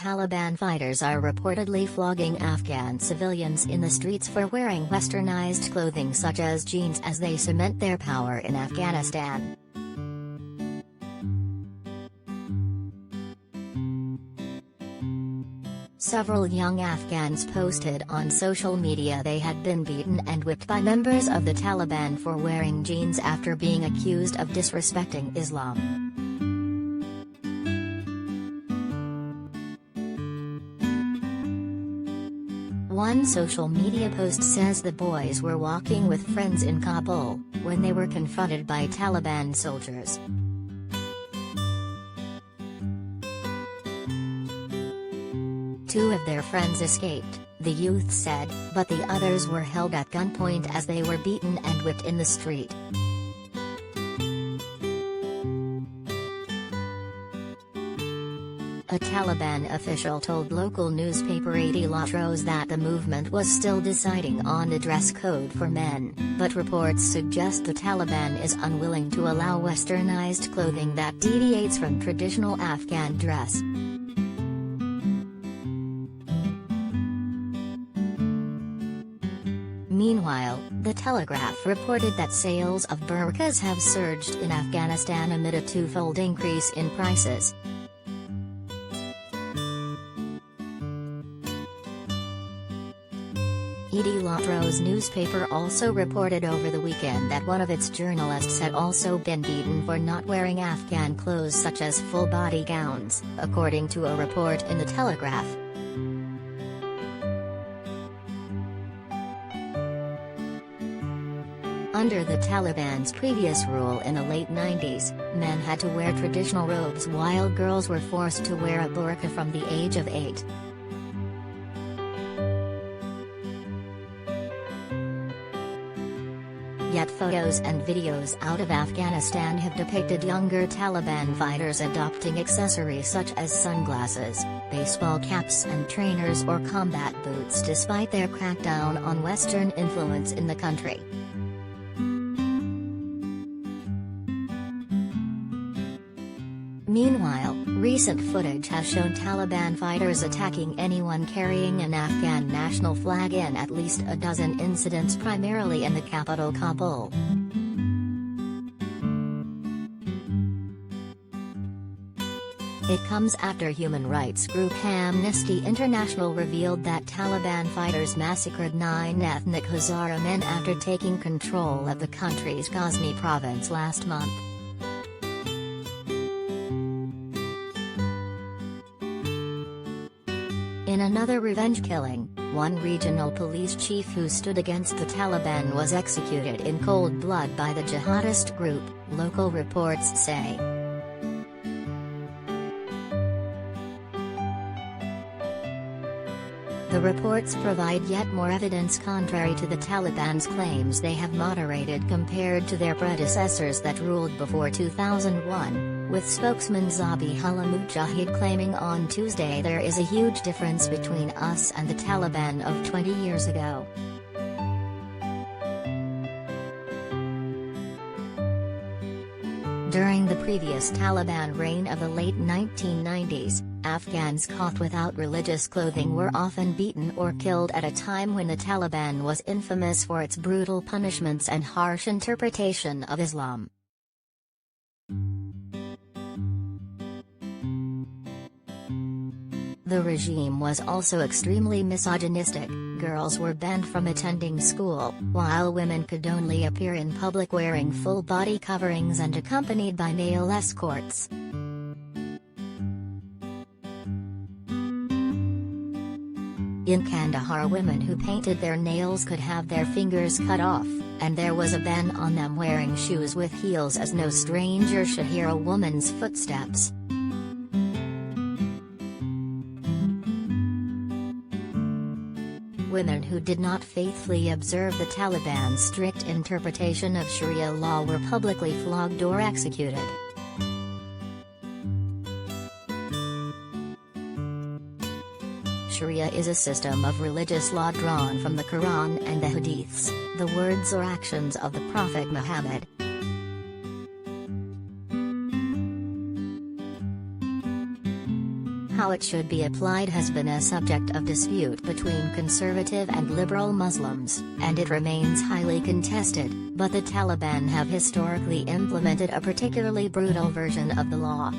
Taliban fighters are reportedly flogging Afghan civilians in the streets for wearing westernized clothing such as jeans as they cement their power in Afghanistan. Several young Afghans posted on social media they had been beaten and whipped by members of the Taliban for wearing jeans after being accused of disrespecting Islam. One social media post says the boys were walking with friends in Kabul when they were confronted by Taliban soldiers. Two of their friends escaped, the youth said, but the others were held at gunpoint as they were beaten and whipped in the street. A Taliban official told local newspaper Latros that the movement was still deciding on a dress code for men, but reports suggest the Taliban is unwilling to allow westernized clothing that deviates from traditional Afghan dress. Meanwhile, The Telegraph reported that sales of burqas have surged in Afghanistan amid a twofold increase in prices. Latros newspaper also reported over the weekend that one of its journalists had also been beaten for not wearing Afghan clothes such as full-body gowns, according to a report in The Telegraph. Under the Taliban's previous rule in the late 90s, men had to wear traditional robes while girls were forced to wear a burqa from the age of 8. Yet photos and videos out of Afghanistan have depicted younger Taliban fighters adopting accessories such as sunglasses, baseball caps and trainers or combat boots despite their crackdown on Western influence in the country. Meanwhile, recent footage has shown Taliban fighters attacking anyone carrying an Afghan national flag in at least a dozen incidents primarily in the capital Kabul. It comes after human rights group Amnesty International revealed that Taliban fighters massacred 9 ethnic Hazara men after taking control of the country's Ghazni province last month. In another revenge killing, one regional police chief who stood against the Taliban was executed in cold blood by the jihadist group, local reports say. The reports provide yet more evidence contrary to the Taliban's claims they have moderated compared to their predecessors that ruled before 2001, with spokesman Zabihullah Mujahid claiming on Tuesday there is a huge difference between us and the Taliban of 20 years ago. During the previous Taliban reign of the late 1990s, Afghans caught without religious clothing were often beaten or killed at a time when the Taliban was infamous for its brutal punishments and harsh interpretation of Islam. The regime was also extremely misogynistic. Girls were banned from attending school, while women could only appear in public wearing full body coverings and accompanied by male escorts. In Kandahar, women who painted their nails could have their fingers cut off, and there was a ban on them wearing shoes with heels as no stranger should hear a woman's footsteps. Women who did not faithfully observe the Taliban's strict interpretation of Sharia law were publicly flogged or executed. Sharia is a system of religious law drawn from the Quran and the Hadiths, the words or actions of the Prophet Muhammad. how it should be applied has been a subject of dispute between conservative and liberal Muslims, and it remains highly contested, but the Taliban have historically implemented a particularly brutal version of the law.